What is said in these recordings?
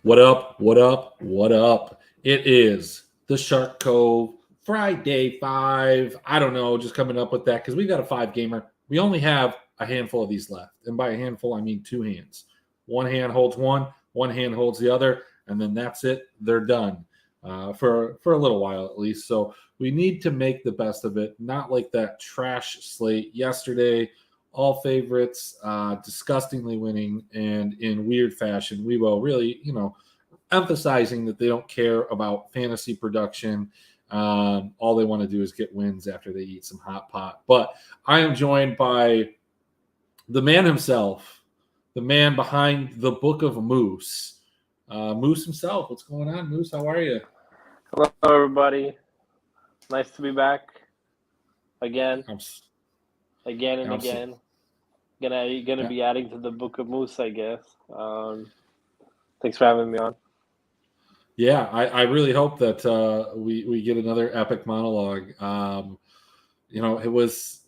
What up? What up? What up? It is the Shark Cove Friday 5. I don't know, just coming up with that because we got a 5-gamer. We only have a handful of these left. And by a handful, I mean 2 hands. One hand holds one hand holds the other, and then that's it. They're done for a little while at least. So we need to make the best of it, not like that trash slate yesterday. All favorites, disgustingly winning, and in weird fashion, we will really, emphasizing that they don't care about fantasy production. All they want to do is get wins after they eat some hot pot. But I am joined by the man himself, the man behind the Book of Moose, Moose himself. What's going on, Moose? How are you? Hello, everybody. Nice to be back again. Again and again. Gonna be adding to the Book of Moose, I guess. Thanks for having me on. Yeah, I really hope that we get another epic monologue. It was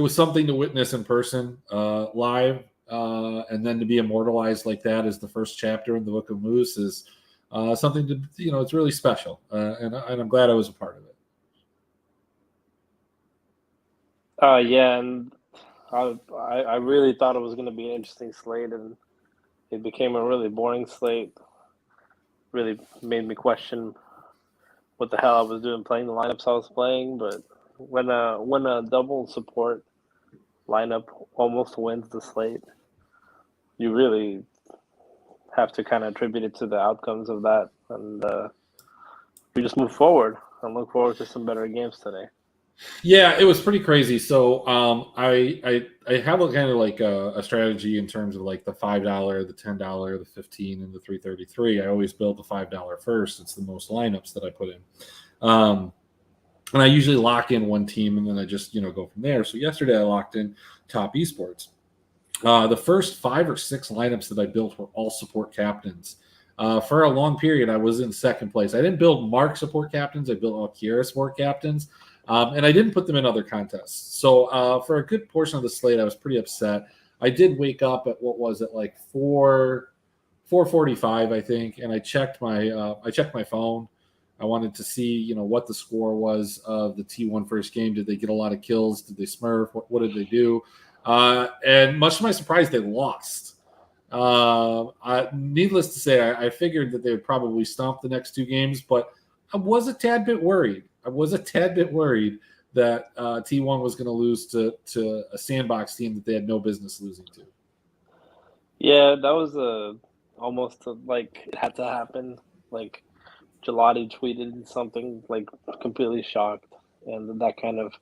something to witness in person, live, and then to be immortalized like that as the first chapter in the Book of Moose is something to it's really special, and I'm glad I was a part of it. Yeah, and I really thought it was going to be an interesting slate, and it became a really boring slate. Really made me question what the hell I was doing playing the lineups I was playing. But when a double support lineup almost wins the slate, you really have to kind of attribute it to the outcomes of that, and we just move forward and look forward to some better games today. Yeah, it was pretty crazy. So I have a kind of like a strategy in terms of like the $5, the $10, the 15, and the 333. I always build the $5 first. It's the most lineups that I put in, and I usually lock in one team and then I just go from there. So yesterday I locked in Top Esports. The first 5 or 6 lineups that I built were all support captains. For a long period, I was in second place. I didn't build Mark support captains. I built all Kiera support captains. And I didn't put them in other contests. So for a good portion of the slate, I was pretty upset. I did wake up at like 4:45, I think, and I checked my phone. I wanted to see what the score was of the T1 first game. Did they get a lot of kills? Did they smurf? What did they do? And much to my surprise, they lost. Needless to say, I figured that they would probably stomp the next 2 games, but I was a tad bit worried. That T1 was going to lose to a sandbox team that they had no business losing to. Yeah, that was almost like it had to happen. Like Gelati tweeted something like completely shocked, and that kind of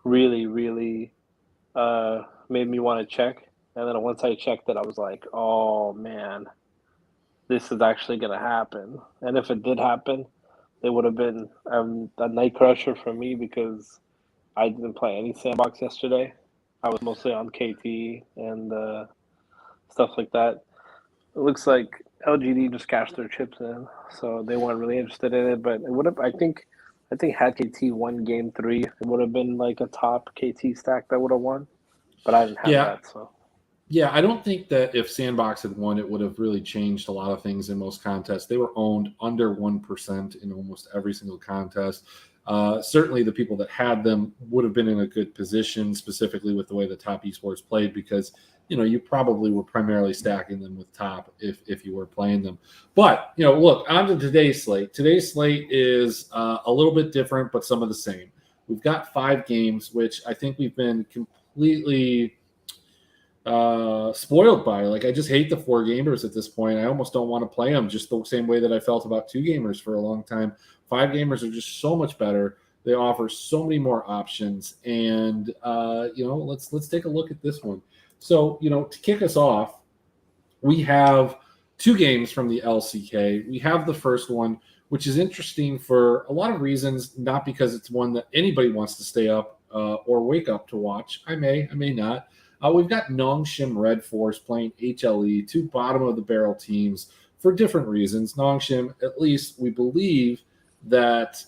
really, really made me want to check. And then once I checked it, I was like, oh man, this is actually going to happen. And if it did happen, it would have been a night crusher for me because I didn't play any sandbox yesterday. I was mostly on KT and stuff like that. It looks like LGD just cashed their chips in, so they weren't really interested in it. But it would have, I think had KT won game 3, it would have been like a top KT stack that would have won. But I didn't have that, so. Yeah, I don't think that if Sandbox had won, it would have really changed a lot of things in most contests. They were owned under 1% in almost every single contest. Certainly the people that had them would have been in a good position, specifically with the way the Top Esports played, because you probably were primarily stacking them with Top if you were playing them. But look, on to today's slate. Today's slate is a little bit different, but some of the same. We've got 5 games, which I think we've been completely spoiled by. Like, I just hate the 4 gamers at this point. I almost don't want to play them, just the same way that I felt about 2 gamers for a long time. 5 gamers are just so much better. They offer so many more options, and let's take a look at this one. So to kick us off, we have 2 games from the LCK. We have the first one, which is interesting for a lot of reasons, not because it's one that anybody wants to stay up or wake up to watch. I may not. We've got Nongshim Red Force playing HLE, 2 bottom-of-the-barrel teams for different reasons. Nongshim, at least we believe that,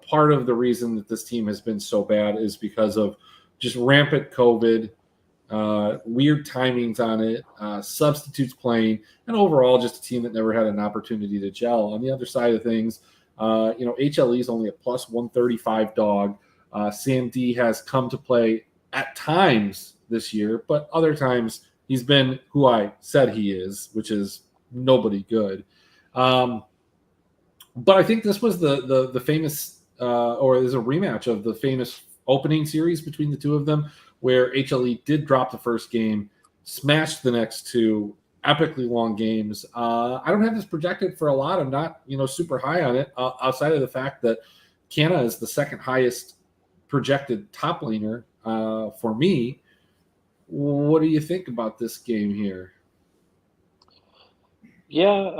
part of the reason that this team has been so bad is because of just rampant COVID, weird timings on it, substitutes playing, and overall just a team that never had an opportunity to gel. On the other side of things, HLE is only a plus 135 dog. Sam D has come to play at times this year, but other times he's been who I said he is, which is nobody good. But I think this was the famous, or is a rematch of the famous opening series between the two of them, where HLE did drop the first game, smashed the next two, epically long games. I don't have this projected for a lot. I'm not, super high on it, outside of the fact that Canna is the second highest projected top laner for me. What do you think about this game here? Yeah,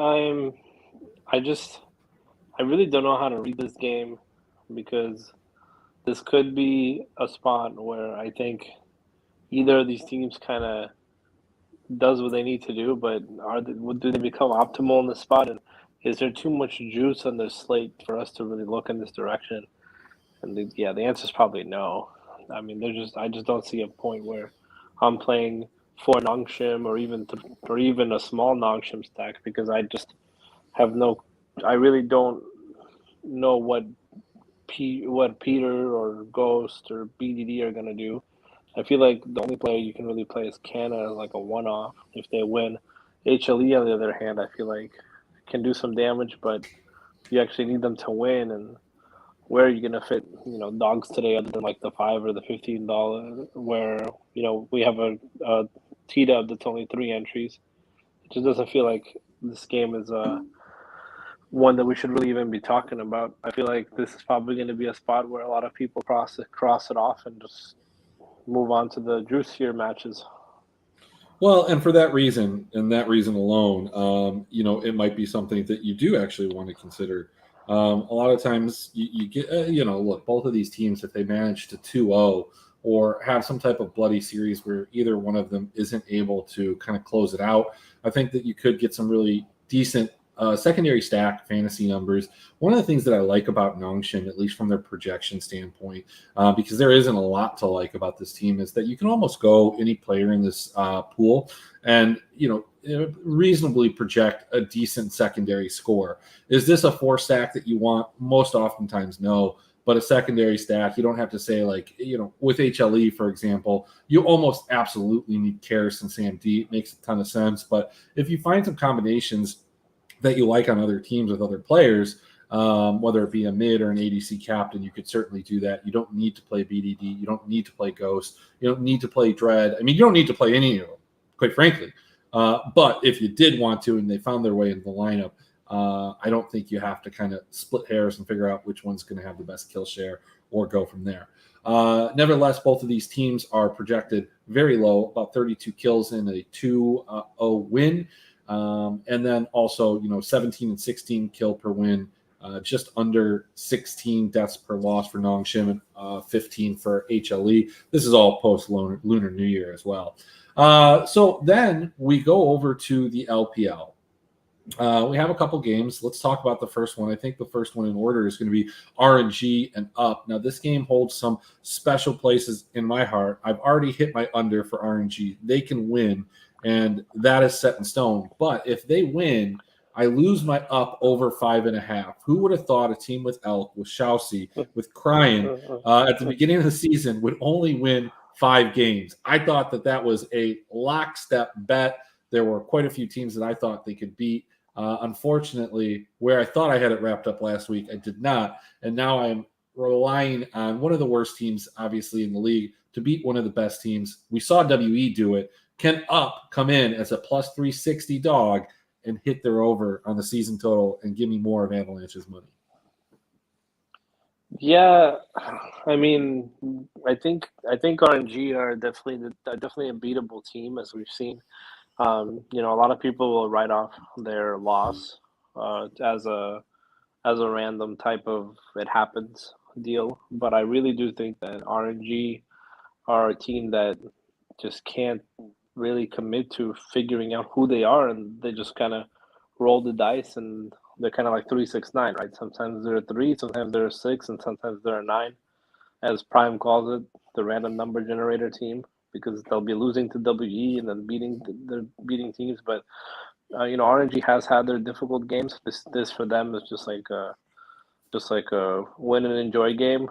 I really don't know how to read this game because this could be a spot where I think either of these teams kind of does what they need to do, but do they become optimal in the spot? And is there too much juice on the slate for us to really look in this direction? And the answer is probably no. I mean, I just don't see a point where I'm playing for Nongshim or even a small Nongshim stack because I just have no. I really don't know what Peter or Ghost or BDD are gonna do. I feel like the only player you can really play is Canna as like a one-off if they win. HLE, on the other hand, I feel like can do some damage, but you actually need them to win. And where are you gonna fit, dogs today other than like the $5 or the $15? Where we have a T-Dub that's only 3 entries. It just doesn't feel like this game is one that we should really even be talking about. I feel like this is probably going to be a spot where a lot of people cross it off and just move on to the juicier matches. Well, and for that reason, and that reason alone, it might be something that you do actually want to consider. A lot of times you get, look, both of these teams, if they manage to 2-0 or have some type of bloody series where either one of them isn't able to kind of close it out, I think that you could get some really decent secondary stack fantasy numbers. One of the things that I like about Nongshim, at least from their projection standpoint, because there isn't a lot to like about this team, is that you can almost go any player in this pool and reasonably project a decent secondary score. Is this a 4 stack that you want? Most oftentimes, no. But a secondary stack, you don't have to say with HLE, for example, you almost absolutely need Karis and Sam D. It makes a ton of sense. But if you find some combinations that you like on other teams with other players, whether it be a mid or an ADC captain, you could certainly do that. You don't need to play BDD. You don't need to play Ghost. You don't need to play Dread. I mean, you don't need to play any of them, quite frankly. But if you did want to and they found their way into the lineup, I don't think you have to kind of split hairs and figure out which one's going to have the best kill share or go from there. Nevertheless, both of these teams are projected very low, about 32 kills in a 2-0 win. And then also, 17 and 16 kill per win, just under 16 deaths per loss for Nongshim, and 15 for HLE. This is all post-Lunar New Year as well. So then we go over to the LPL. We have a couple games. Let's talk about the first one. I think the first one in order is going to be RNG and Up. Now, this game holds some special places in my heart. I've already hit my under for RNG. They can win, and that is set in stone. But if they win, I lose my Up over 5.5. Who would have thought a team with Elk, with Shousey, with Cryan at the beginning of the season would only win 5 games? I thought that was a lockstep bet. There were quite a few teams that I thought they could beat. Unfortunately, where I thought I had it wrapped up last week, I did not. And now I'm relying on one of the worst teams, obviously, in the league to beat one of the best teams. We saw WE do it. Can Up come in as a plus 360 dog and hit their over on the season total and give me more of Avalanche's money? Yeah, I mean, I think RNG are definitely a beatable team, as we've seen. A lot of people will write off their loss as a random type of it happens deal, but I really do think that RNG are a team that just can't really commit to figuring out who they are, and they just kind of roll the dice, and they're kind of like 3-6-9, right? Sometimes they're a 3, sometimes they're a 6, and sometimes they're a 9, as Prime calls it, the random number generator team. because they'll be losing to WE and then they're beating teams. But RNG has had their difficult games. This for them is just like a win and enjoy game.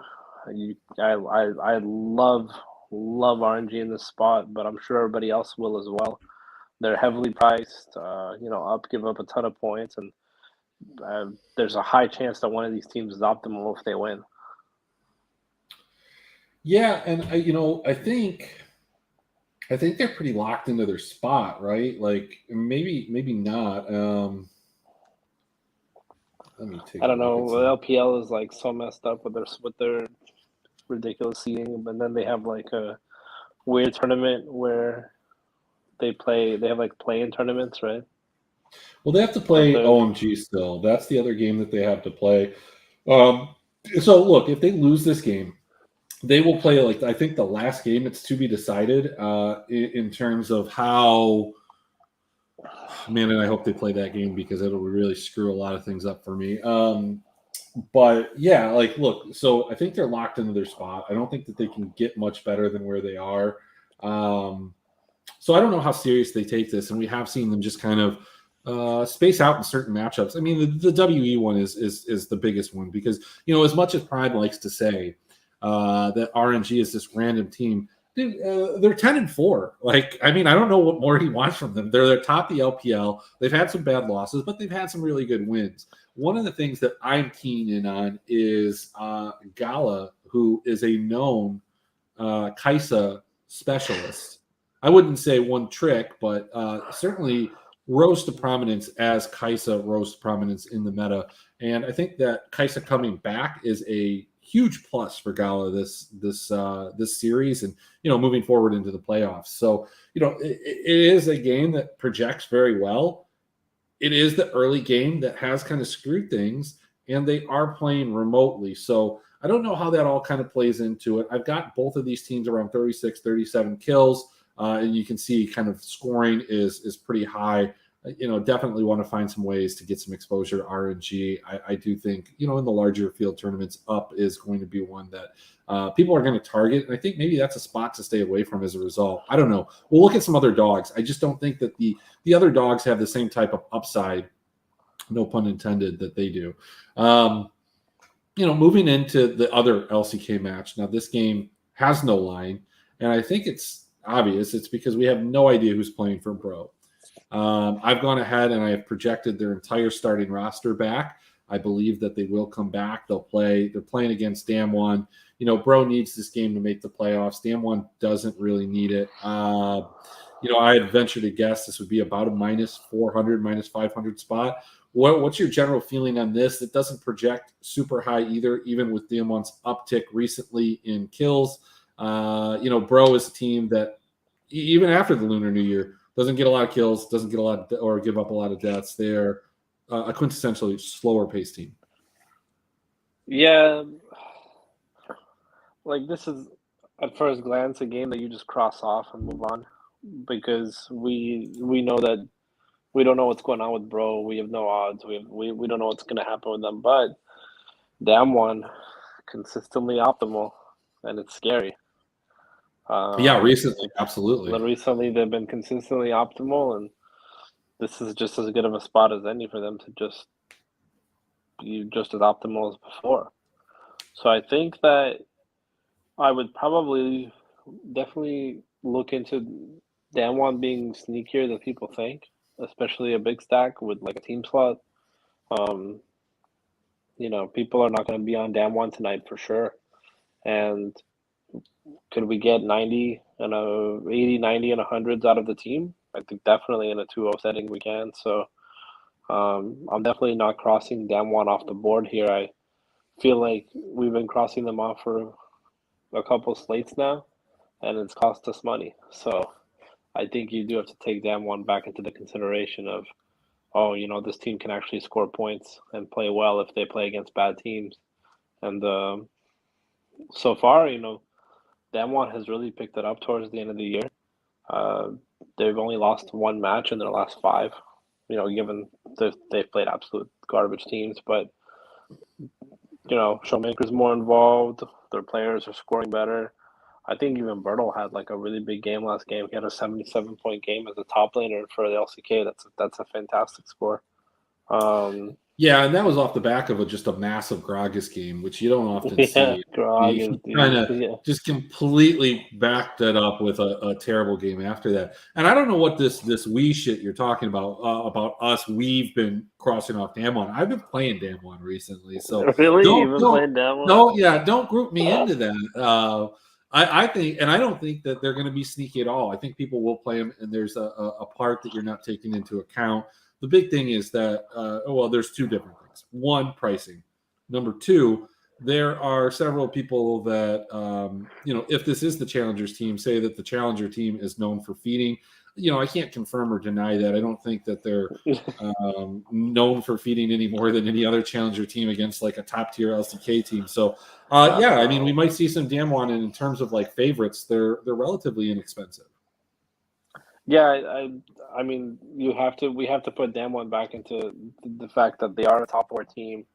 I love RNG in this spot, but I'm sure everybody else will as well. They're heavily priced, give up a ton of points, and there's a high chance that one of these teams is optimal if they win. Yeah, and I think they're pretty locked into their spot, right? Like maybe not. Let me take. I don't know. The LPL is like so messed up with their ridiculous seating, and then they have like a weird tournament where they have like play-in tournaments, right? Well, they have to play OMG still. That's the other game that they have to play. So look, if they lose this game, they will play I think the last game. It's to be decided in terms of how. Man, and I hope they play that game because it'll really screw a lot of things up for me. But yeah, look, so I think they're locked into their spot. I don't think that they can get much better than where they are. So I don't know how serious they take this, and we have seen them just kind of space out in certain matchups. I mean, the WE one is the biggest one because as much as Pride likes to say that RNG is this random team. Dude, they're 10-4. I don't know what more he wants from them. They're top the LPL. They've had some bad losses, but they've had some really good wins. One of the things that I'm keen in on is Gala, who is a known Kaisa specialist. I wouldn't say one trick, but certainly rose to prominence as Kaisa rose to prominence in the meta. And I think that Kaisa coming back is a huge plus for Gala this series and moving forward into the playoffs. So it is a game that projects very well. It is the early game that has kind of screwed things, and they are playing remotely. So I don't know how that all kind of plays into it. I've got both of these teams around 36, 37 kills, and you can see kind of scoring is pretty high. Definitely want to find some ways to get some exposure to RNG. I do think, in the larger field tournaments, up is going to be one that people are going to target. And I think maybe that's a spot to stay away from as a result. I don't know. We'll look at some other dogs. I just don't think that the other dogs have the same type of upside, no pun intended, that they do. Moving into the other LCK match. Now, this game has no line. And I think it's obvious. It's because we have no idea who's playing for Bro. I've gone ahead and I have projected their entire starting roster back. I believe that they will come back. They're playing against Damwon. Bro needs this game to make the playoffs. Damwon doesn't really need it. I had ventured to guess this would be about a minus 400, minus 500 spot. What's your general feeling on this? It doesn't project super high either, even with Damwon's uptick recently in kills. Bro is a team that even after the Lunar New Year, doesn't get a lot of kills, doesn't get a lot or give up a lot of deaths. They're a quintessentially slower paced team. Yeah, this is at first glance a game that you just cross off and move on because we know that we don't know what's going on with Bro. We have no odds. We don't know what's going to happen with them. But Damwon consistently optimal, and it's scary. Recently, absolutely. Recently, they've been consistently optimal, and this is just as good of a spot as any for them to just be just as optimal as before. So I think that I would probably definitely look into Damwon being sneakier than people think, especially a big stack with a team slot. People are not going to be on Damwon tonight for sure, and could we get 90 and 80, 90, and 100s out of the team? I think definitely in a 2-0 setting we can. So I'm definitely not crossing Damwon off the board here. I feel like we've been crossing them off for a couple slates now, and it's cost us money. So I think you do have to take Damwon back into the consideration of, this team can actually score points and play well if they play against bad teams. And so far, Damwon has really picked it up towards the end of the year. They've only lost one match in their last 5, given they've played absolute garbage teams. But, Showmaker's more involved. Their players are scoring better. I think even Bertle had like a really big game last game. He had a 77-point game as a top laner for the LCK. That's a fantastic score. Yeah, and that was off the back of just a massive Gragas game, which you don't often yeah, see. He kind of just completely backed that up with a terrible game after that. And I don't know what this we shit you're talking about us. We've been crossing off Damwon. I've been playing Damwon recently, so really, don't playing Damwon? Don't group me into that. I think, and I don't think that they're going to be sneaky at all. I think people will play them, and there's a part that you're not taking into account. The big thing is that, there's two different things. One, pricing. Number two, there are several people that, if this is the Challengers team, say that the Challenger team is known for feeding. I can't confirm or deny that. I don't think that they're known for feeding any more than any other Challenger team against like a top tier LCK team. So, I mean, we might see some Damwon, and in terms of like favorites, they're relatively inexpensive. Yeah, I mean, we have to put Damwon back into the fact that they are a top 4 team.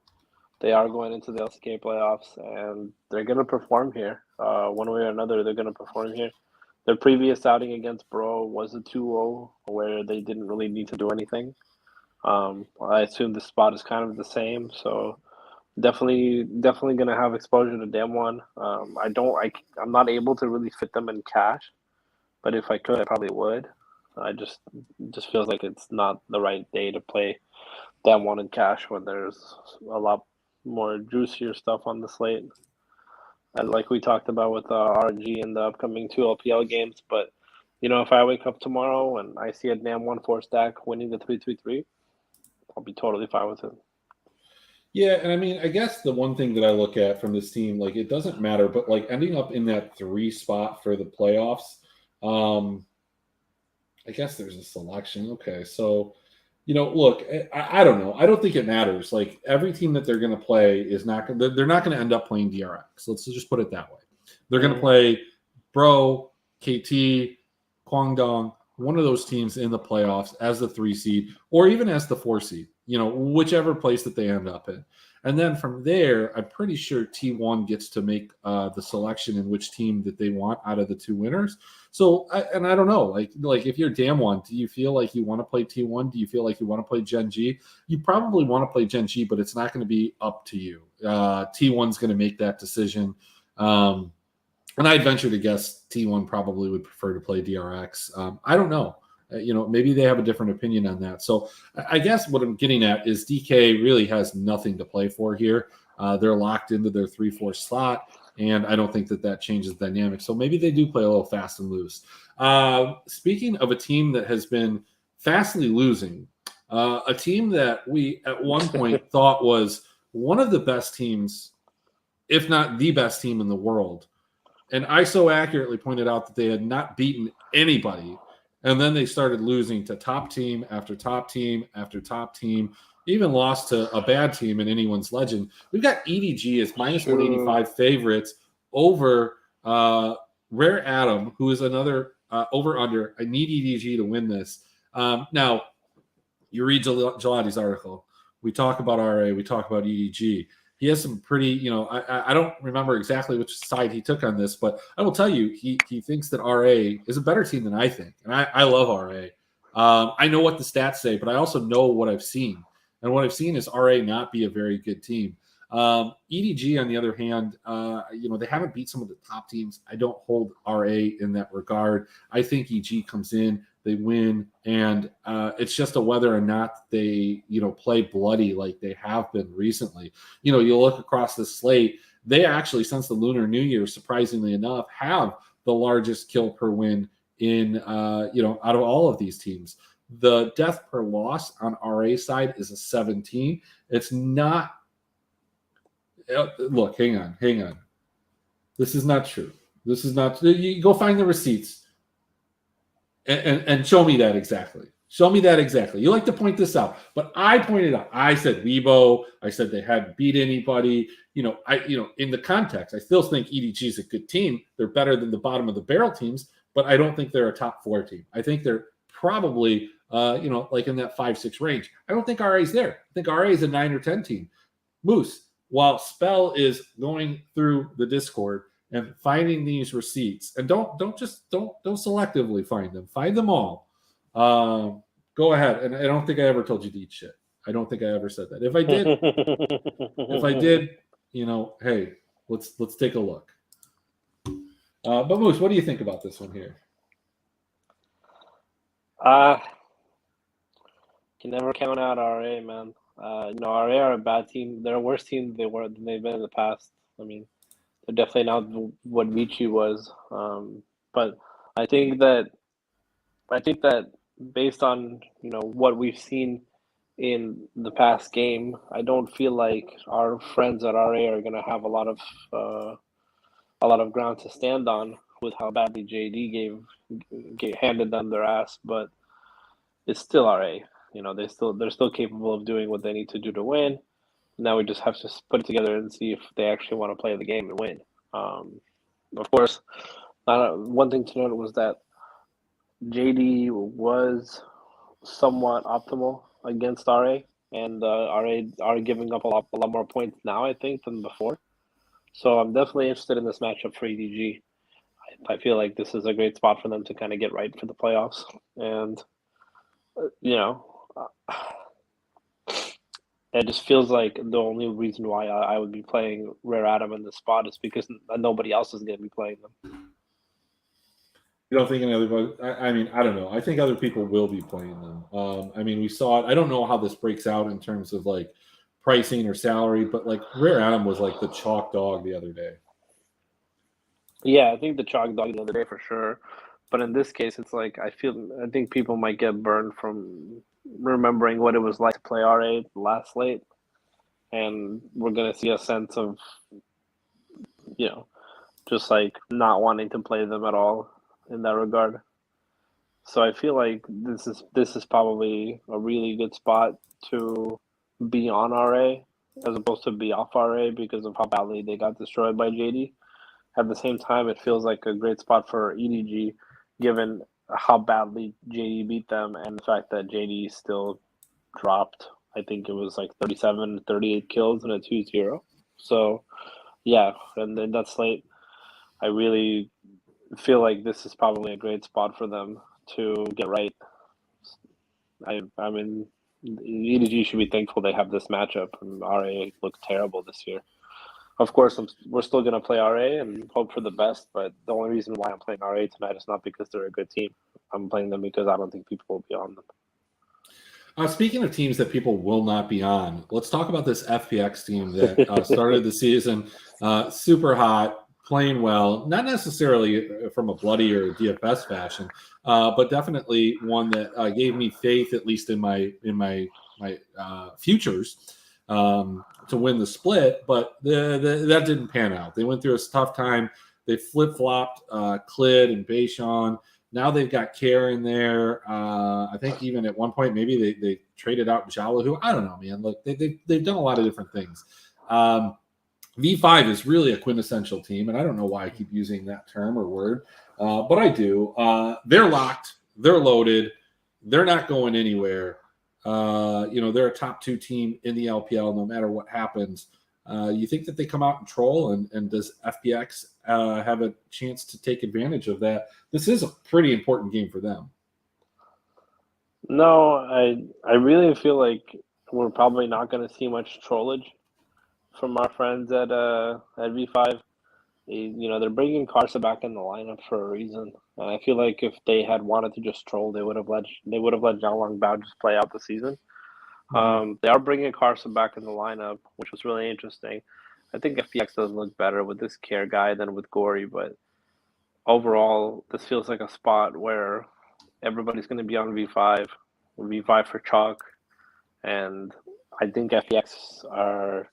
They are going into the LCK playoffs, and they're going to perform here. One way or another, they're going to perform here. Their previous outing against Bro was a 2-0, where they didn't really need to do anything. I assume the spot is kind of the same, so definitely going to have exposure to Damwon. I'm not able to really fit them in cash, but if I could, I probably would. I just feels like it's not the right day to play Damwon in cash when there's a lot more juicier stuff on the slate. And like we talked about with RNG in the upcoming 2 LPL games, but if I wake up tomorrow and I see a Damwon 4-stack winning the 3-3-3, I'll be totally fine with it. Yeah, and I mean, I guess the one thing that I look at from this team, like it doesn't matter, but like ending up in that 3 spot for the playoffs, I guess there's a selection. Okay, so look, I don't know. I don't think it matters. Like every team that they're going to play is not. They're not going to end up playing DRX. Let's just put it that way. They're going to play Bro, KT, Kwangdong, one of those teams in the playoffs as the 3 seed, or even as the 4 seed. Whichever place that they end up in. And then from there, I'm pretty sure T1 gets to make the selection in which team that they want out of the 2 winners. So, I don't know, like if you're Damwon, do you feel like you want to play T1? Do you feel like you want to play Gen G? You probably want to play Gen G, but it's not going to be up to you. T1's going to make that decision. And I'd venture to guess T1 probably would prefer to play DRX. I don't know. Maybe they have a different opinion on that. So I guess what I'm getting at is DK really has nothing to play for here. They're locked into their 3-4 slot, and I don't think that changes the dynamic. So maybe they do play a little fast and loose. Speaking of a team that has been fastly losing, a team that we at one point thought was one of the best teams, if not the best team in the world. And I so accurately pointed out that they had not beaten anybody. And then they started losing to top team after top team after top team, even lost to a bad team in anyone's legend. We've got EDG as minus 185 favorites over Rare Atom, who is another over-under. I need EDG to win this. Now, you read Gelati's article. We talk about RA. We talk about EDG. He has some pretty, I don't remember exactly which side he took on this, but I will tell you, he thinks that RA is a better team than I think. And I love RA. I know what the stats say, but I also know what I've seen. And what I've seen is RA not be a very good team. EDG, on the other hand, they haven't beat some of the top teams. I don't hold RA in that regard. I think EG comes in, they win, and it's just a whether or not they, play bloody like they have been recently. You look across the slate, they actually, since the Lunar New Year, surprisingly enough, have the largest kill per win in, out of all of these teams. The death per loss on RA side is a 17. It's not. Look, hang on. This is not true. You go find the receipts and show me that exactly. You like to point this out, but I pointed out. I said Weibo. I said they hadn't beat anybody. In the context, I still think EDG is a good team. They're better than the bottom of the barrel teams, but I don't think they're a top 4 team. I think they're probably, like in that 5-6 range. I don't think RA is there. I think RA is a 9 or 10 team. Moose, while Spell is going through the Discord, and finding these receipts. And don't selectively find them. Find them all. Go ahead. And I don't think I ever told you to eat shit. I don't think I ever said that. If I did, hey, let's take a look. But Moose, what do you think about this one here? Can never count out RA, man. RA are a bad team. They're a worse team than they've been in the past. I mean, they're definitely not what Michi was. But I think that based on what we've seen in the past game, I don't feel like our friends at RA are gonna have a lot of ground to stand on with how badly JD handed them their ass. But it's still RA. They're still capable of doing what they need to do to win. Now we just have to put it together and see if they actually want to play the game and win. Of course, one thing to note was that JD was somewhat optimal against RA, and RA are giving up a lot more points now, I think, than before. So I'm definitely interested in this matchup for EDG. I feel like this is a great spot for them to kind of get right for the playoffs, and it just feels like the only reason why I would be playing Rare Atom in this spot is because nobody else is going to be playing them. You don't think any other? I mean, I don't know. I think other people will be playing them. I mean, we saw it. I don't know how this breaks out in terms of like pricing or salary, but like Rare Atom was like the chalk dog the other day. Yeah, I think the chalk dog the other day for sure. But in this case, it's like I think people might get burned from remembering what it was like to play RA last slate, and we're gonna see a sense of, just like not wanting to play them at all in that regard. So I feel like this is probably a really good spot to be on RA as opposed to be off RA because of how badly they got destroyed by JD. At the same time, it feels like a great spot for EDG, given how badly JD beat them and the fact that JD still dropped. I think it was like 37, 38 kills and a 2-0. So, yeah, and then that slate, I really feel like this is probably a great spot for them to get right. I mean, EDG should be thankful they have this matchup, and RA looked terrible this year. Of course, we're still going to play RA and hope for the best, but the only reason why I'm playing RA tonight is not because they're a good team. I'm playing them because I don't think people will be on them. Speaking of teams that people will not be on, let's talk about this FPX team that started the season super hot, playing well, not necessarily from a bloody or DFS fashion, but definitely one that gave me faith, at least in my futures, to win the split. But that didn't pan out. They went through a tough time. They flip-flopped Clid and Bayshon. Now they've got Care in there. I think even at one point maybe they traded out Jala, who I don't know, man. Look, they've done a lot of different things. V5 is really a quintessential team, and I don't know why I keep using that term or word, but I do. They're locked. They're loaded. They're not going anywhere. They're a top 2 team in the LPL no matter what happens. You think that they come out and troll, and does FPX have a chance to take advantage of that? This is a pretty important game for them. No, I really feel like we're probably not going to see much trollage from our friends at V5. They're bringing Karsa back in the lineup for a reason, and I feel like if they had wanted to just troll, they would have let Zhao Bao just play out the season. They are bringing Karsa back in the lineup, which was really interesting. I think FPX does look better with this Care guy than with Gory, but overall, this feels like a spot where everybody's going to be on V5 for chalk, and I think FPX are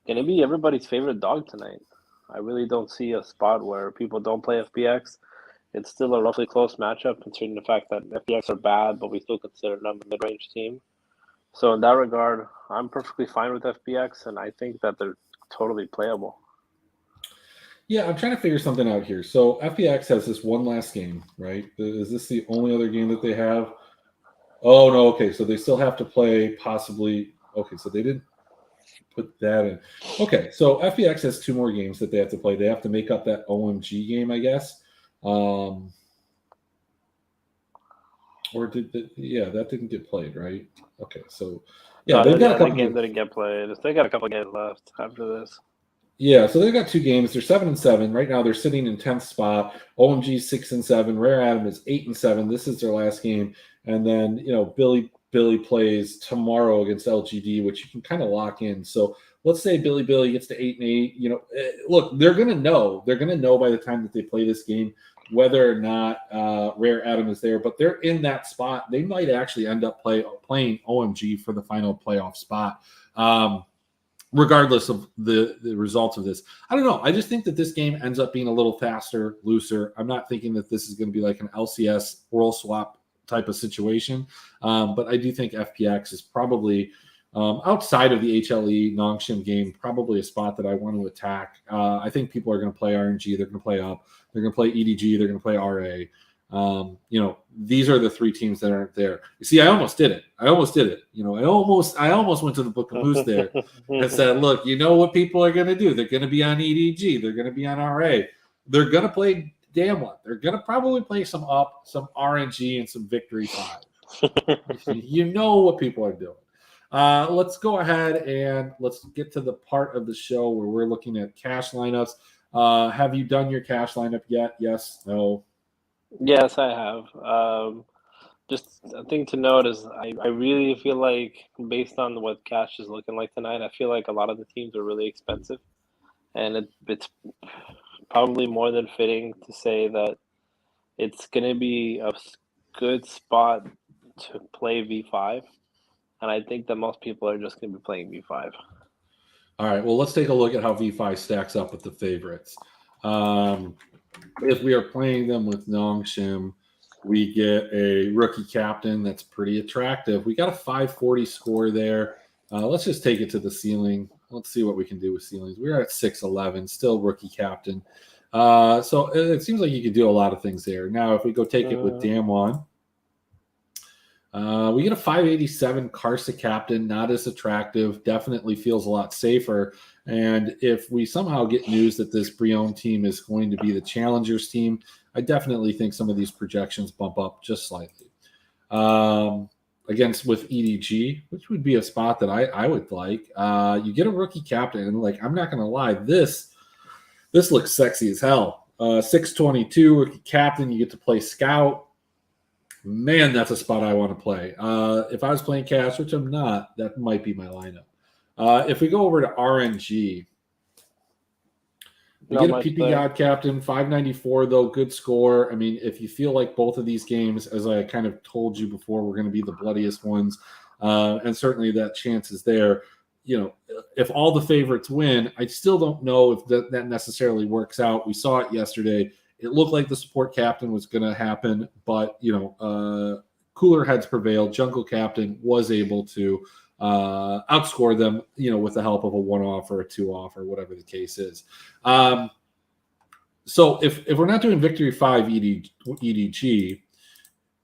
going to be everybody's favorite dog tonight. I really don't see a spot where people don't play FPX. It's still a roughly close matchup, considering the fact that FPX are bad, but we still consider them a mid-range team. So in that regard, I'm perfectly fine with FPX, and I think that they're totally playable. Yeah, I'm trying to figure something out here. So FPX has this one last game, right? Is this the only other game that they have? Oh, no, okay. So they still have to play possibly. Okay, so they didn't. put that in. Okay, so FPX has 2 more games that they have to play. They have to make up that OMG game, I guess. Or that didn't get played, right? Okay, so they've got a couple game didn't get played. They got a couple games left after this. Yeah, so they've got 2 games. They're 7-7 right now. They're sitting in 10th spot. OMG 6-7. Rare Atom is 8-7. This is their last game, and then Billy plays tomorrow against LGD, which you can kind of lock in. So let's say Billy gets to 8-8. Look, they're gonna know. They're gonna know by the time that they play this game whether or not Rare Atom is there. But they're in that spot. They might actually end up playing OMG for the final playoff spot. Regardless of the results of this. I don't know. I just think that this game ends up being a little faster, looser. I'm not thinking that this is going to be like an LCS roll swap type of situation. But I do think FPX is probably, outside of the HLE Nongshim game, probably a spot that I want to attack. I think people are going to play RNG. They're going to play up. They're going to play EDG. They're going to play RA. These are the 3 teams that aren't there. You see, I almost did it. I almost went to the Book of Moose there and said, look, you know what people are going to do? They're going to be on EDG. They're going to be on RA. They're going to play Damwon. They're going to probably play some up, some RNG, and some Victory 5. You know what people are doing. Let's go ahead and let's get to the part of the show where we're looking at cash lineups. Have you done your cash lineup yet? Yes? No? Yes, I have. Just a thing to note is I really feel like, based on what cash is looking like tonight, I feel like a lot of the teams are really expensive. And it's probably more than fitting to say that it's going to be a good spot to play V5. And I think that most people are just going to be playing V5. All right, well, let's take a look at how V5 stacks up with the favorites. If we are playing them with Nongshim, we get a rookie captain that's pretty attractive. We got a 540 score there. Let's just take it to the ceiling. Let's see what we can do with ceilings. We're at 6'11", still rookie captain. So it seems like you could do a lot of things there. Now, if we go take it with Damwon, we get a 587 Karsa captain, not as attractive, definitely feels a lot safer. And if we somehow get news that this Brion team is going to be the Challengers team, I definitely think some of these projections bump up just slightly. Against with EDG, which would be a spot that I would like. You get a rookie captain, and I'm not going to lie, this looks sexy as hell. 622 rookie captain, you get to play scout. Man, that's a spot I want to play. If I was playing cash, which I'm not, that might be my lineup. If we go over to RNG, we get a PP God captain, 594 though, good score. I mean, if you feel like both of these games, as I kind of told you before, were going to be the bloodiest ones, and certainly that chance is there. If all the favorites win, I still don't know if that necessarily works out. We saw it yesterday. It looked like the support captain was going to happen, but cooler heads prevailed. Jungle captain was able to outscore them, with the help of a 1-off or a 2-off or whatever the case is. So if we're not doing Victory 5 EDG,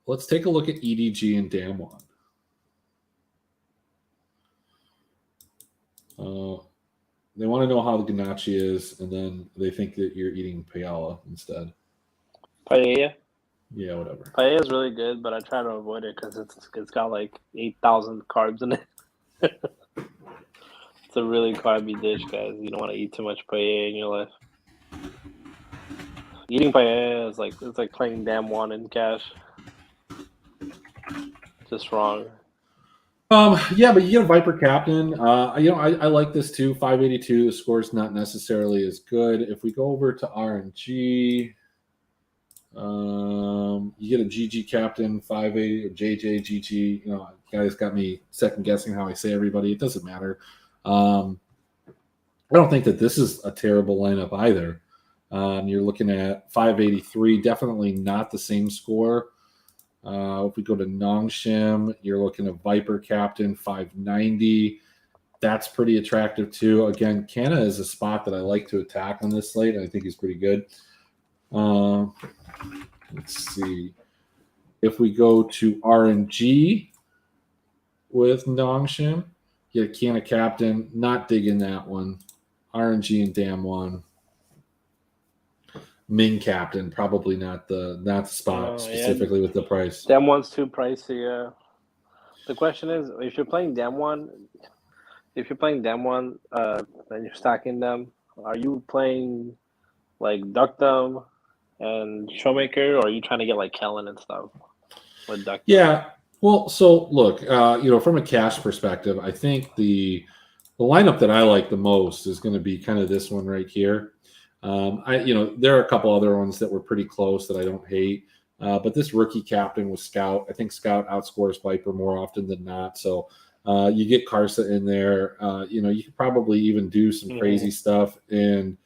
let's take a look at EDG and Damwon. They want to know how the ganache is, and then they think that you're eating paella instead. Paella? Yeah, whatever. Paella is really good, but I try to avoid it because it's got 8,000 carbs in it. It's a really carby dish, guys. You don't want to eat too much paella in your life. Eating paella is it's like playing Damwon in cash. Just wrong. Yeah, but you get a Viper captain. I like this too. 582. The score's not necessarily as good. If we go over to RNG, you get a GG captain, 580 or JJ GG. Guys got me second guessing how I say everybody. It doesn't matter. I don't think that this is a terrible lineup either. You're looking at 583. Definitely not the same score. If we go to Nongshim, you're looking at Viper captain, 590. That's pretty attractive too. Again, Canna is a spot that I like to attack on this slate. I think he's pretty good. Let's see. If we go to RNG with Nongshim, Get a can of captain. Not digging that one. RNG and Dam 1. Ming captain, probably not the spot Yeah, specifically with the price. Dam 1's too pricey. The question is, if you're playing Dam 1, and you're stacking them, are you playing like Duckdom and Showmaker, or are you trying to get like Kellen and stuff with Duckdom? Yeah. Well, so look, from a cash perspective, I think the lineup that I like the most is going to be kind of this one right here. There are a couple other ones that were pretty close that I don't hate, but this rookie captain with Scout, I think Scout outscores Viper more often than not. So you get Karsa in there. You could probably even do some crazy stuff in,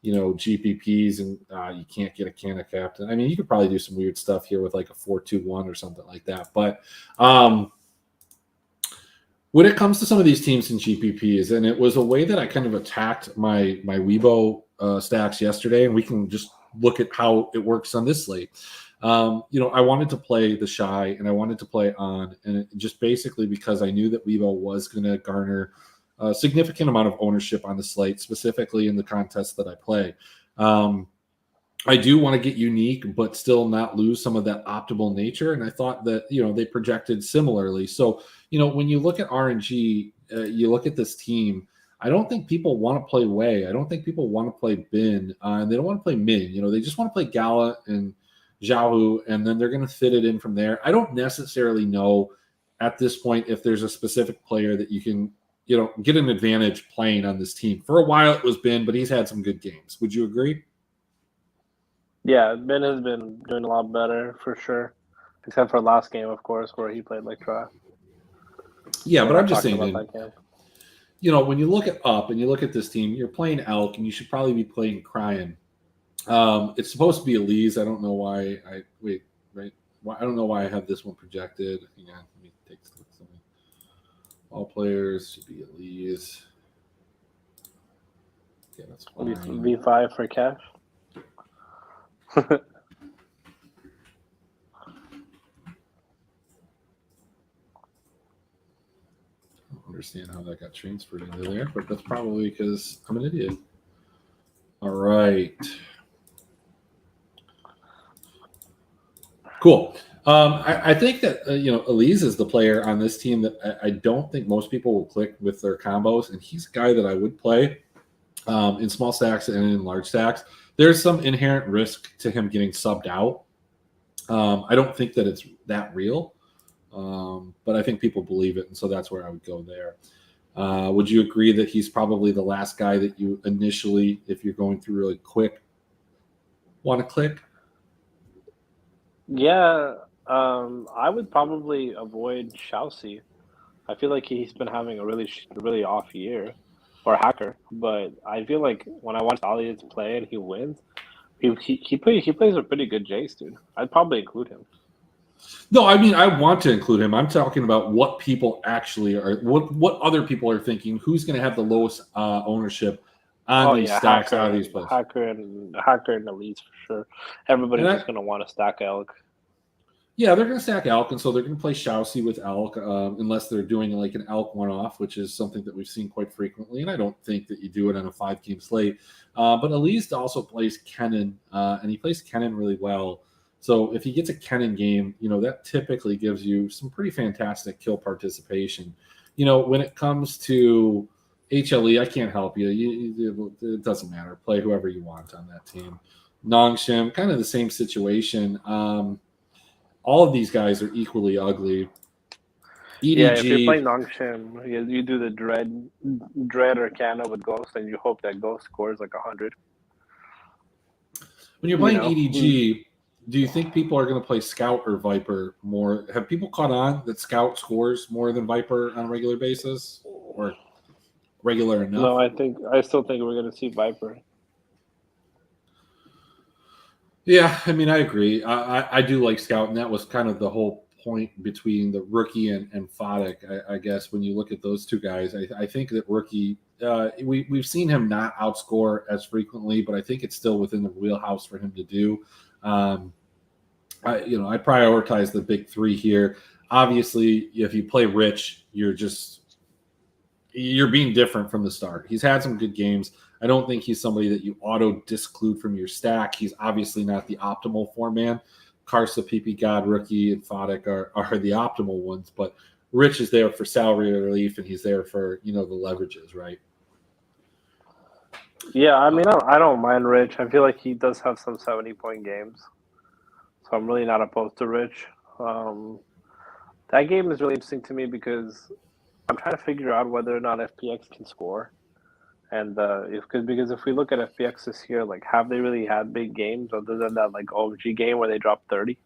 GPPs, and you can't get a can of captain. I mean, you could probably do some weird stuff here with like a 4-2-1 or something like that. But when it comes to some of these teams in GPPs, and it was a way that I kind of attacked my Weibo stacks yesterday, and we can just look at how it works on this slate. I wanted to play the Shy, and I wanted to play on, and just basically because I knew that Weibo was going to garner a significant amount of ownership on the slate, specifically in the contests that I play. I do want to get unique, but still not lose some of that optimal nature. And I thought that, they projected similarly. So, when you look at RNG, you look at this team, I don't think people want to play Wei. I don't think people want to play Bin, and they don't want to play Min. They just want to play Gala and Zhao, and then they're going to fit it in from there. I don't necessarily know at this point if there's a specific player that you can, get an advantage playing on this team. For a while it was Bin, but he's had some good games. Would you agree? Yeah, Ben has been doing a lot better for sure, except for last game, of course, where he played like trash. Yeah, but I'm just saying, about that game. When you look at up and you look at this team, you're playing Elk, and you should probably be playing Cryan. It's supposed to be Elise. I don't know why. I don't know why I have this one projected. Hang on, let me take something. All players should be Elise. Yeah, that's fine. V5 for cash. I don't understand how that got transferred into there, but that's probably because I'm an idiot. All right. Cool. I think that, Elise is the player on this team that I don't think most people will click with their combos, and he's a guy that I would play in small stacks and in large stacks. There's some inherent risk to him getting subbed out. I don't think that it's that real, but I think people believe it, and so that's where I would go there. Would you agree that he's probably the last guy that you initially, if you're going through really quick, want to click? Yeah, I would probably avoid Shousey. I feel like he's been having a really off year, or Hacker. But I feel like when I watch Alias play and he wins, he plays a pretty good Jace, dude. I'd probably include him. No, I mean, I want to include him. I'm talking about what people actually are, what other people are thinking. Who's going to have the lowest ownership on these stacks out of these plays? Hacker and Elites for sure. Everybody's just going to want to stack Elk. Yeah, they're going to stack Elk, and so they're going to play Shousey with Elk, unless they're doing like an Elk one-off, which is something that we've seen quite frequently, and I don't think that you do it on a 5-game slate. But Elise also plays Kennen, and he plays Kennen really well. So if he gets a Kennen game, that typically gives you some pretty fantastic kill participation. When it comes to HLE, I can't help you. It doesn't matter. Play whoever you want on that team. Nongshim, kind of the same situation. All of these guys are equally ugly. EDG, yeah, if you're playing Nongshim, you do the Dread or Canna with Ghost, and you hope that Ghost scores like 100. When you're playing EDG, do you think people are going to play Scout or Viper more? Have people caught on that Scout scores more than Viper on a regular basis, or regular enough? No, I still think we're going to see Viper. Yeah, I mean, I agree. I do like Scout, and that was kind of the whole point between the rookie and Foddick, I guess. When you look at those two guys, I think that rookie, we've seen him not outscore as frequently, but I think it's still within the wheelhouse for him to do. I prioritize the big three here. Obviously, if you play Rich, you're just you're being different from the start. He's had some good games. I don't think he's somebody that you auto disclude from your stack. He's obviously not the optimal form man. Karsa, PP God, Rookie, and Fodek are the optimal ones, but Rich is there for salary relief, and he's there for the leverages, right? Yeah, I mean, I don't mind Rich. I feel like he does have some 70-point games, so I'm really not opposed to Rich. That game is really interesting to me because I'm trying to figure out whether or not FPX can score. And because if we look at FPX this year, like, have they really had big games other than that like OG game where they dropped 30?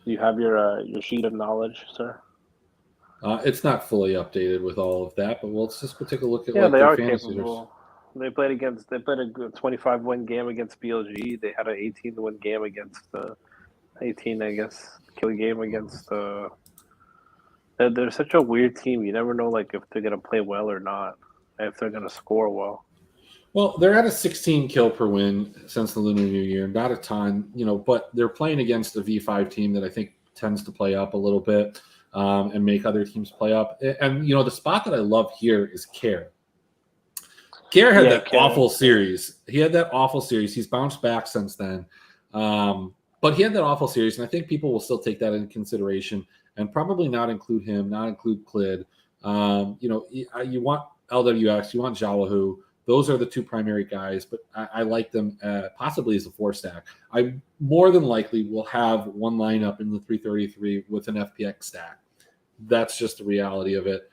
Do you have your sheet of knowledge, sir? It's not fully updated with all of that, but let's just take a look at Yeah, they their are fantasy. capable. They played a good 25-win game against BLG. They had an 18-win game against 18, I guess, kill game against. They're such a weird team. You never know, like, if they're gonna play well or not, if they're gonna score well. Well, they're at a 16 kill per win since the Lunar New Year. Not a ton, but they're playing against a V5 team that I think tends to play up a little bit and make other teams play up. And, the spot that I love here is Care. Care had that awful series. He had that awful series. He's bounced back since then. But he had that awful series, and I think people will still take that into consideration and probably not include him, not include Clid. You want LWX, you want Jalahu. Those are the two primary guys, but I like them possibly as a 4-stack. I more than likely will have one lineup in the 333 with an FPX stack. That's just the reality of it.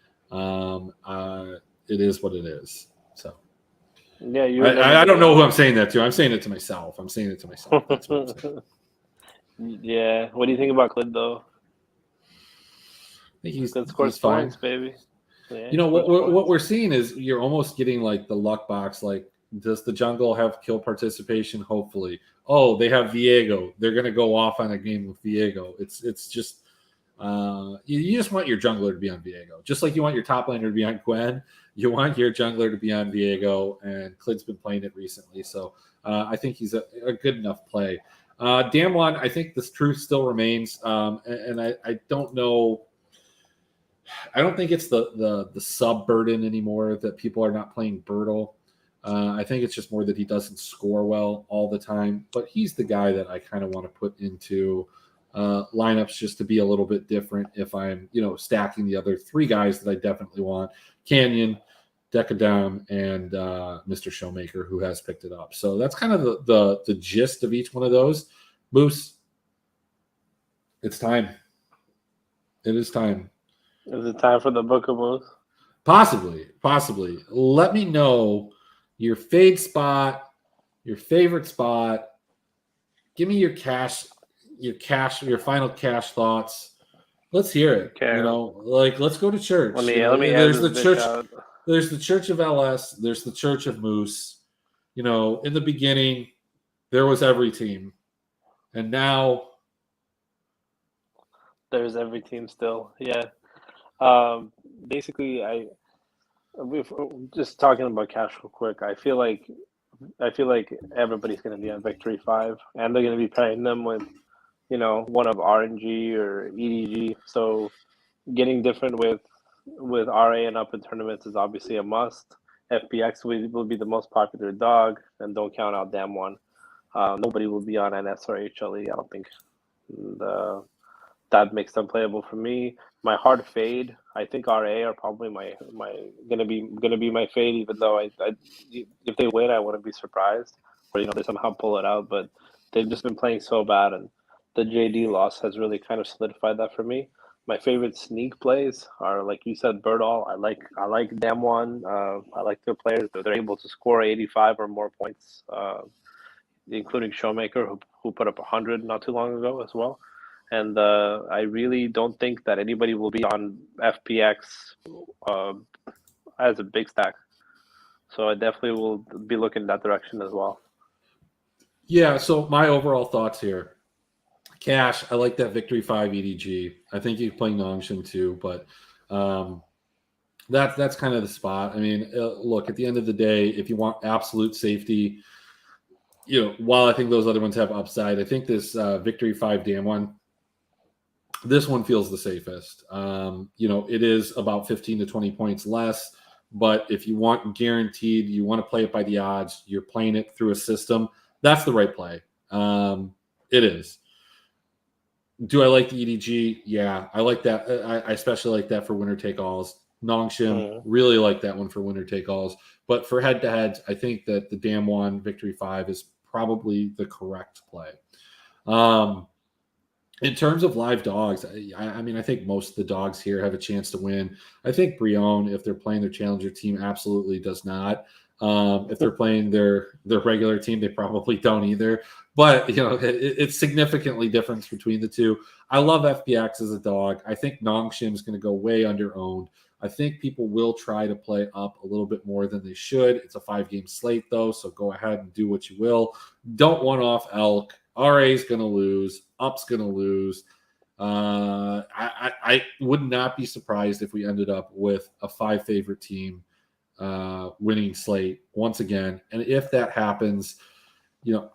It is what it is. So, yeah, I don't know who I'm saying that to. I'm saying it to myself. That's what I'm saying. Yeah. What do you think about Clid, though? I think he's scores fine, points, baby. Yeah, what we're seeing is you're almost getting like the luck box. Like, does the jungle have kill participation? Hopefully. Oh, they have Viego. They're going to go off on a game with Viego. It's just you just want your jungler to be on Viego, just like you want your top laner to be on Gwen. You want your jungler to be on Viego, and Clid's been playing it recently, so I think he's a good enough play. Damwon, I think the truth still remains, and I don't know. I don't think it's the sub burden anymore that people are not playing Bertle. I think it's just more that he doesn't score well all the time. But he's the guy that I kind of want to put into lineups just to be a little bit different if I'm stacking the other three guys that I definitely want: Canyon, Decadam, and Mr. Showmaker, who has picked it up. So that's kind of the gist of each one of those. Moose, it's time. It is time. Is it time for the Book of Moose? Possibly. Let me know your fade spot, your favorite spot. Give me your final cash thoughts. Let's hear it. Okay. Let's go to church. Let me there's the church. out. There's the Church of LS. There's the Church of Moose. In the beginning, there was every team, and now there's every team still. Yeah. Basically, we're just talking about cash real quick. I feel like everybody's going to be on Victory 5, and they're going to be playing them with, one of RNG or EDG. So getting different with RA and up in tournaments is obviously a must. FPX will be the most popular dog, and don't count out Damwon. Nobody will be on NS or HLE, I don't think. And, that makes them playable for me. My hard fade, I think RA are probably my gonna be my fade. Even though I if they win, I wouldn't be surprised, or they somehow pull it out. But they've just been playing so bad, and the JD loss has really kind of solidified that for me. My favorite sneak plays are, like you said, Birdall. I like Damwon. I like their players. They're able to score 85 or more points, including Showmaker, who put up 100 not too long ago as well. And I really don't think that anybody will be on FPX as a big stack. So I definitely will be looking in that direction as well. Yeah, so my overall thoughts here. Cash, I like that Victory 5 EDG. I think you can play Nongshin too, but that's kind of the spot. I mean, look, at the end of the day, if you want absolute safety, while I think those other ones have upside, I think this Victory 5 Damwon This one feels the safest. It is about 15 to 20 points less, but if you want guaranteed, you want to play it by the odds, you're playing it through a system, that's the right play. It is. Do I like the EDG? Yeah, I like that. I especially like that for winner take alls. Nongshim, really like that one for winner take alls. But for head to heads, I think that the Damwon Victory 5 is probably the correct play. In terms of live dogs, I think most of the dogs here have a chance to win. I think Brion, if they're playing their challenger team, absolutely does not. If they're playing their regular team, they probably don't either. But it's significantly different between the two. I love FPX as a dog. I think Nongshim is going to go way under owned. I think people will try to play up a little bit more than they should. It's a 5-game slate though, so go ahead and do what you will. Don't one off Elk. RA is going to lose. Up's going to lose. I would not be surprised if we ended up with a 5 favorite team winning slate once again. And if that happens,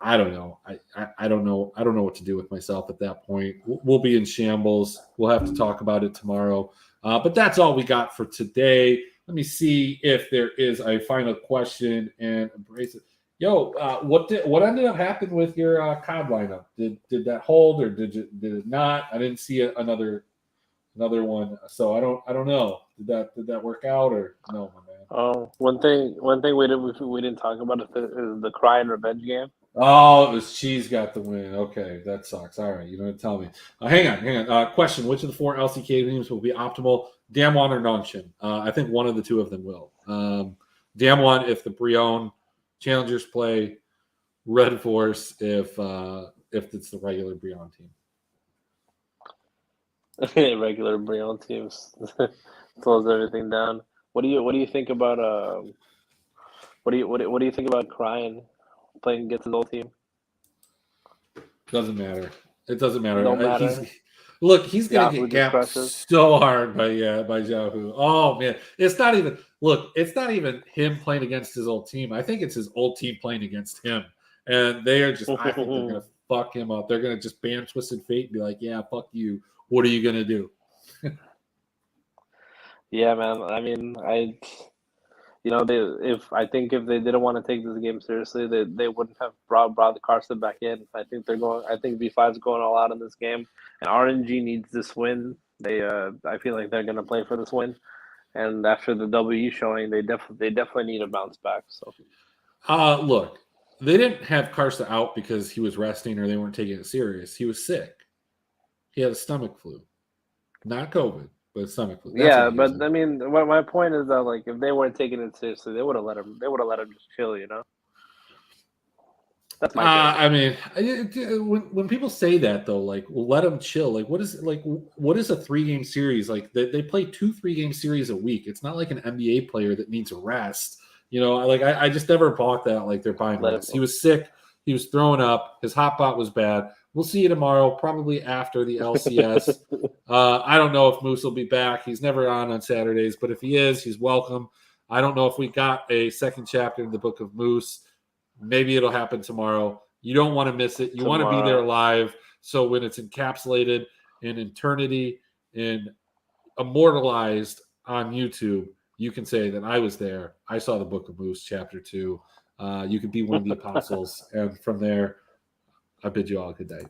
I don't know. I don't know. I don't know what to do with myself at that point. We'll be in shambles. We'll have to talk about it tomorrow. But that's all we got for today. Let me see if there is a final question and embrace it. Yo, what ended up happening with your COD lineup? Did that hold or did it not? I didn't see another one, so I don't know. Did that work out or no, my man? Oh, one thing we didn't talk about is the Cry and Revenge game. Oh, it was Cheese got the win. Okay, that sucks. All right, you don't tell me. Hang on. Question: which of the 4 LCK teams will be optimal? Damwon or Nongshim? I think one of the two of them will. Damwon if the Brion Challengers play, Red Force if it's the regular Brion team. Regular Brion teams slows everything down. What do you think about what do you think about Crying playing against his old team? Doesn't matter. It doesn't matter. Don't matter. He's gonna get gapped so hard by Yahoo. Oh man, it's not even him playing against his old team. I think it's his old team playing against him, and they are just. I think they're gonna fuck him up. They're gonna just ban Twisted Fate and be like, "Yeah, fuck you. What are you gonna do?" Yeah, man. I mean, if they didn't want to take this game seriously, they wouldn't have brought the Carson back in. I think V5 is going all out in this game, and RNG needs this win. I feel like they're gonna play for this win, and after the W showing, they definitely need a bounce back. So, look, they didn't have Carson out because he was resting or they weren't taking it serious. He was sick. He had a stomach flu, not COVID. But stomach flu. Yeah, but I mean, my point is that like if they weren't taking it seriously, they would have let him just chill, That's my. I mean, when people say that though, like, well, let him chill. Like, what is a 3-game series? Like, they play 2 3-game series a week. It's not like an NBA player that needs a rest. I just never bought that. Like they're buying rest. He was sick. He was throwing up. His hot pot was bad. We'll see you tomorrow, probably after the LCS. I don't know if Moose will be back. He's never on Saturdays, but if he is, he's welcome. I don't know if we got a second chapter in the Book of Moose. Maybe it'll happen tomorrow. You don't want to miss it. You want to be there live. So when it's encapsulated in eternity and immortalized on YouTube, you can say that I was there. I saw the Book of Moose, Chapter 2. You can be one of the apostles. And from there, I bid you all a good night.